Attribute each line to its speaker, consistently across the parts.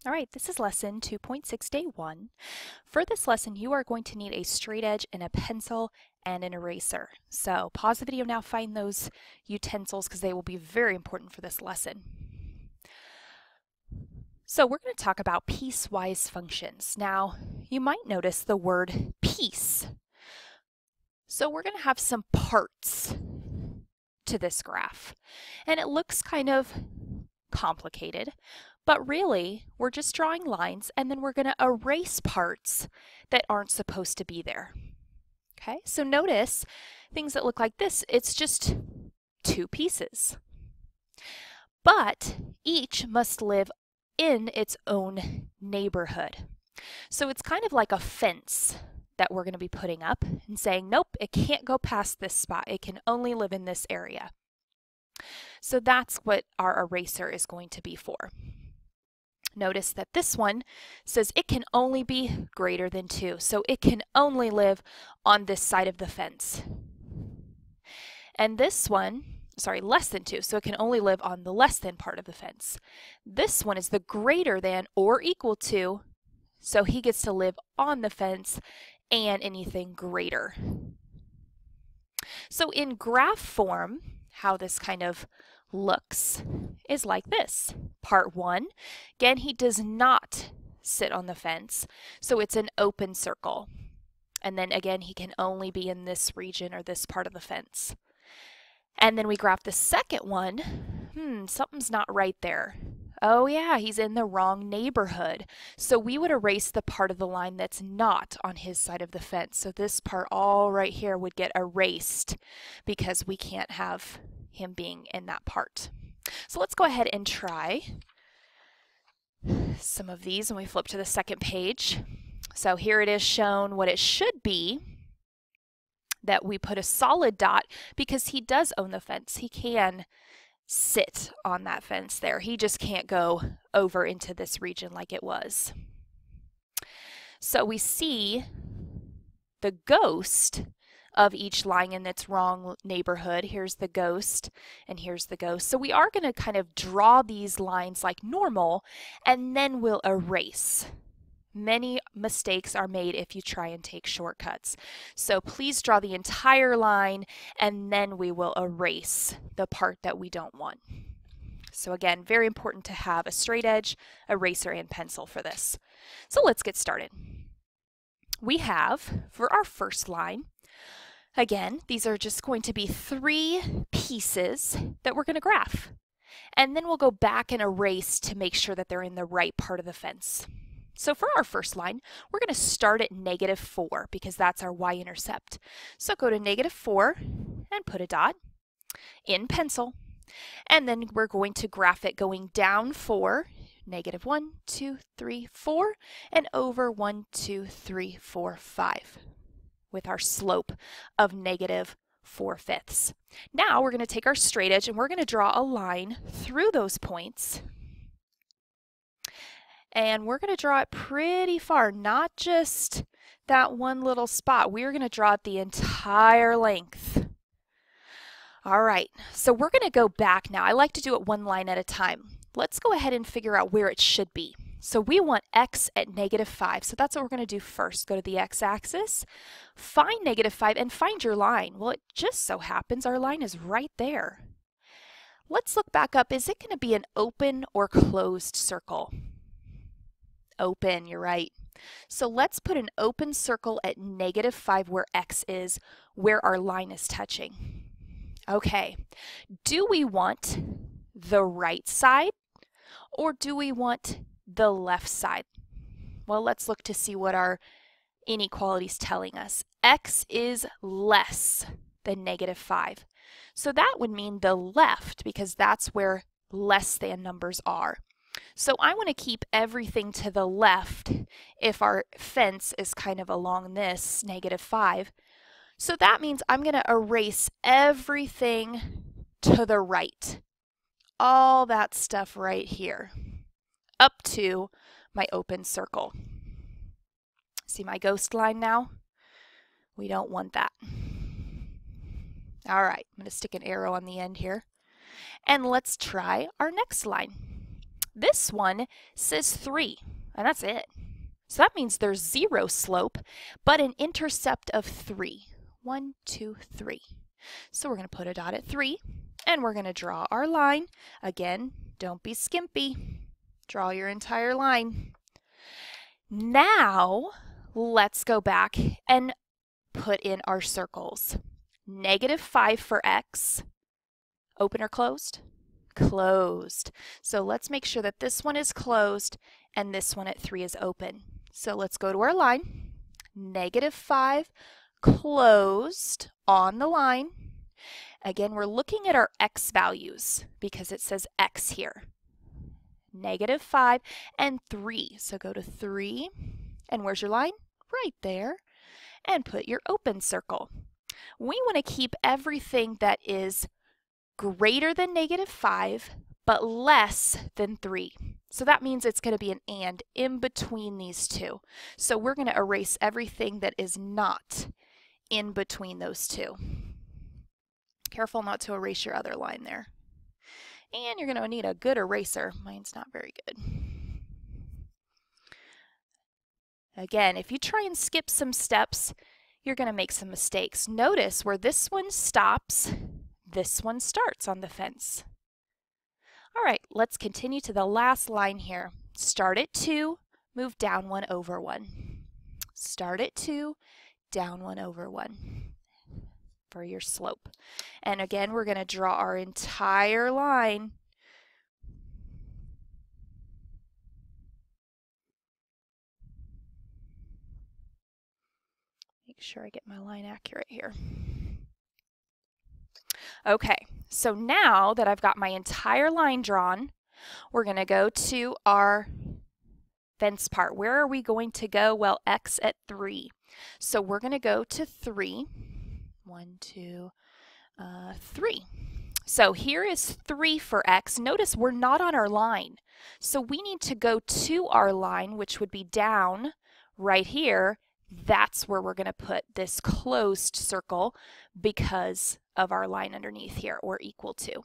Speaker 1: All right, this is lesson 2.6 day 1. For this lesson, you are going to need a straight edge and a pencil and an eraser. So pause the video now, find those utensils because they will be very important for this lesson. So we're going to talk about piecewise functions. Now, you might notice the word piece. So we're going to have some parts to this graph. And it looks kind of complicated, but really we're just drawing lines and then we're going to erase parts that aren't supposed to be there. Okay, so notice things that look like this, it's just two pieces. But each must live in its own neighborhood. So it's kind of like a fence that we're going to be putting up and saying, nope, it can't go past this spot. It can only live in this area. So that's what our eraser is going to be for. Notice that this one says it can only be greater than 2. So it can only live on this side of the fence. And this one, less than 2, so it can only live on the less than part of the fence. This one is the greater than or equal to, so he gets to live on the fence and anything greater. So in graph form, how this kind of looks is like this. Part 1, again, he does not sit on the fence, so it's an open circle. And then again, he can only be in this region or this part of the fence. And then we graph the second one. Something's not right there. Oh yeah, he's in the wrong neighborhood. So we would erase the part of the line that's not on his side of the fence. So this part all right here would get erased because we can't have him being in that part. So let's go ahead and try some of these when we flip to the second page. So here it is shown what it should be, that we put a solid dot because he does own the fence. He can sit on that fence there. He just can't go over into this region like it was. So we see the ghost of each lying in its wrong neighborhood. Here's the ghost and here's the ghost. So we are going to kind of draw these lines like normal and then we'll erase. Many mistakes are made if you try and take shortcuts. So please draw the entire line and then we will erase the part that we don't want. So again, very important to have a straight edge, eraser, and pencil for this. So let's get started. We have, for our first line, again, these are just going to be 3 pieces that we're going to graph. And then we'll go back and erase to make sure that they're in the right part of the fence. So for our first line, we're going to start at -4 because that's our y-intercept. So go to -4 and put a dot in pencil. And then we're going to graph it going down 4, -1, 2, 3, 4, and over 1, 2, 3, 4, 5 with our slope of -4/5. Now we're going to take our straight edge and we're going to draw a line through those points. And we're going to draw it pretty far, not just that one little spot. We're going to draw it the entire length. All right, so we're going to go back now. I like to do it one line at a time. Let's go ahead and figure out where it should be. So we want x at -5. So that's what we're going to do first. Go to the x-axis, find -5, and find your line. Well, it just so happens our line is right there. Let's look back up. Is it going to be an open or closed circle? Open, you're right. So let's put an open circle at -5 where x is, where our line is touching. Okay, do we want the right side or do we want the left side? Well, let's look to see what our inequality is telling us. X is less than -5. So that would mean the left because that's where less than numbers are. So I want to keep everything to the left if our fence is kind of along this -5. So that means I'm going to erase everything to the right. All that stuff right here up to my open circle. See my ghost line now? We don't want that. All right, I'm going to stick an arrow on the end here. And let's try our next line. This one says 3, and that's it. So that means there's 0 slope, but an intercept of 3. 1, 2, 3. So we're going to put a dot at 3, and we're going to draw our line. Again, don't be skimpy. Draw your entire line. Now, let's go back and put in our circles. -5 for x. Open or closed? Closed. So let's make sure that this one is closed and this one at 3 is open. So let's go to our line. -5 closed on the line. Again, we're looking at our x values because it says x here. -5 and 3. So go to 3. And where's your line? Right there. And put your open circle. We want to keep everything that is greater than -5, but less than 3. So that means it's going to be an and in between these two. So we're going to erase everything that is not in between those two. Careful not to erase your other line there. And you're going to need a good eraser. Mine's not very good. Again, if you try and skip some steps, you're going to make some mistakes. Notice where this one stops, this one starts on the fence. All right, let's continue to the last line here. Start at 2, move down 1 over 1. Start at 2, down 1 over 1 for your slope. And again, we're going to draw our entire line. Make sure I get my line accurate here. Okay, so now that I've got my entire line drawn, we're going to go to our fence part. Where are we going to go? Well, x at 3. So we're going to go to 3. 1, 2, 3. So here is 3 for x. Notice we're not on our line. So we need to go to our line, which would be down right here. That's where we're going to put this closed circle because of our line underneath here, or equal to.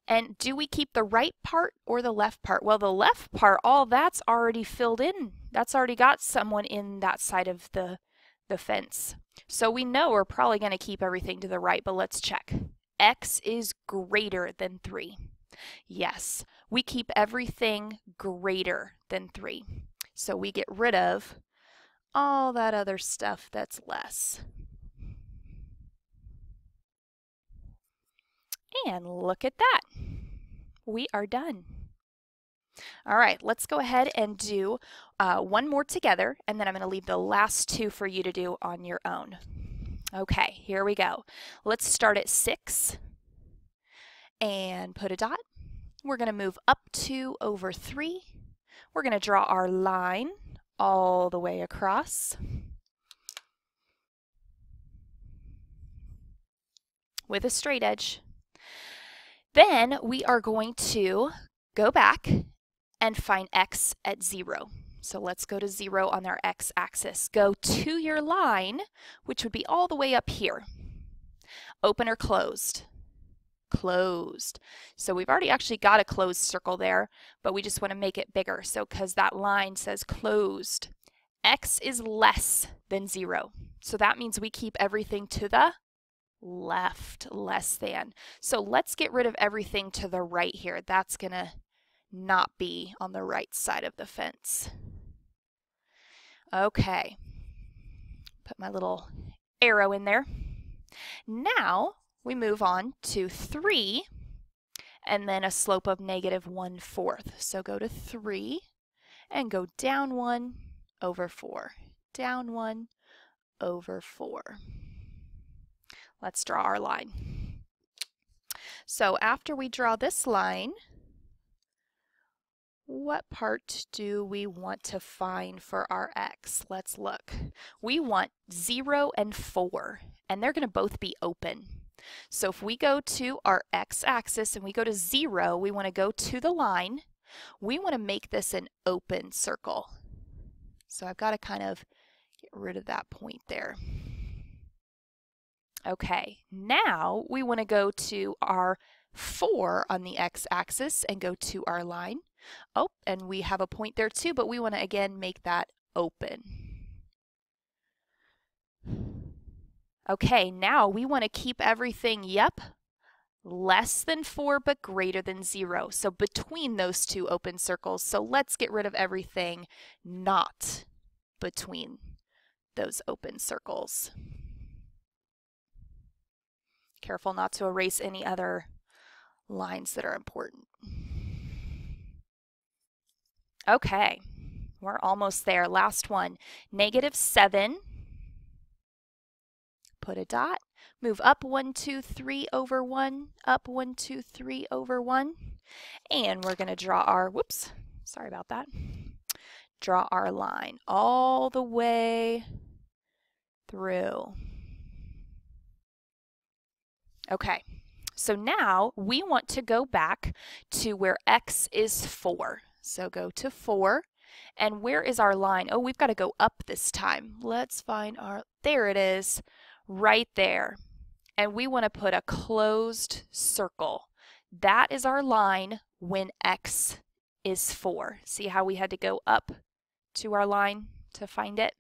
Speaker 1: And do we keep the right part or the left part? Well, the left part, all that's already filled in. That's already got someone in that side of the fence. So we know we're probably going to keep everything to the right, but let's check. X is greater than 3. Yes, we keep everything greater than 3. So we get rid of all that other stuff that's less. And look at that. We are done. All right, let's go ahead and do one more together, and then I'm going to leave the last 2 for you to do on your own. Okay, here we go. Let's start at 6 and put a dot. We're going to move up 2 over 3. We're going to draw our line all the way across with a straight edge. Then we are going to go back and find x at 0. So let's go to 0 on our x-axis. Go to your line, which would be all the way up here. Open or closed? Closed. So we've already actually got a closed circle there, but we just want to make it bigger. So because that line says closed, x is less than 0. So that means we keep everything to the left, less than. So let's get rid of everything to the right here. That's going to not be on the right side of the fence. Okay. Put my little arrow in there. Now we move on to 3 and then a slope of -1/4. So go to 3 and go down 1 over 4. Down 1 over 4. Let's draw our line. So after we draw this line, what part do we want to find for our x? Let's look. We want 0 and 4, and they're going to both be open. So if we go to our x-axis and we go to 0, we want to go to the line. We want to make this an open circle. So I've got to kind of get rid of that point there. Okay, now we want to go to our 4 on the x-axis and go to our line. Oh, and we have a point there too, but we want to again make that open. Okay, now we want to keep everything, yep, less than 4 but greater than 0. So between those two open circles. So let's get rid of everything not between those open circles. Careful not to erase any other lines that are important. Okay, we're almost there. Last one, -7. Put a dot. Move up 1, 2, 3 over 1, up 1, 2, 3 over 1. And we're going to draw our, whoops, sorry about that. Draw our line all the way through. Okay, so now we want to go back to where x is 4. So go to 4. And where is our line? Oh, we've got to go up this time. Let's find our, there it is, right there. And we want to put a closed circle. That is our line when x is 4. See how we had to go up to our line to find it?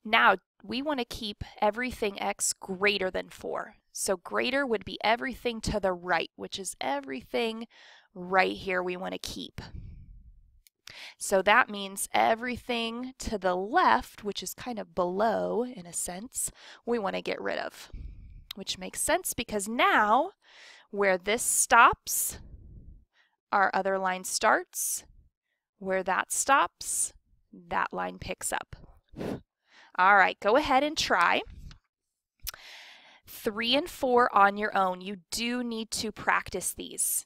Speaker 1: Now, we want to keep everything x greater than 4. So greater would be everything to the right, which is everything right here we want to keep. So that means everything to the left, which is kind of below in a sense, we want to get rid of. Which makes sense because now where this stops, our other line starts. Where that stops, that line picks up. All right, go ahead and try. 3 and 4 on your own. You do need to practice these.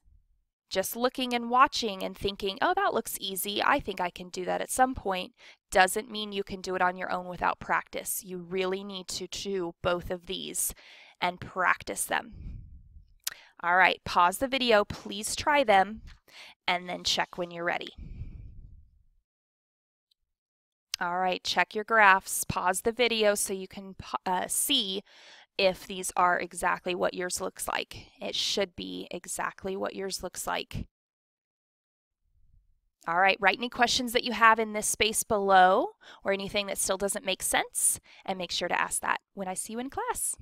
Speaker 1: Just looking and watching and thinking, oh, that looks easy, I think I can do that at some point, doesn't mean you can do it on your own without practice. You really need to do both of these and practice them. All right, pause the video, please try them, and then check when you're ready. All right, check your graphs, pause the video so you can see if these are exactly what yours looks like. It should be exactly what yours looks like. All right, write any questions that you have in this space below or anything that still doesn't make sense, and make sure to ask that when I see you in class.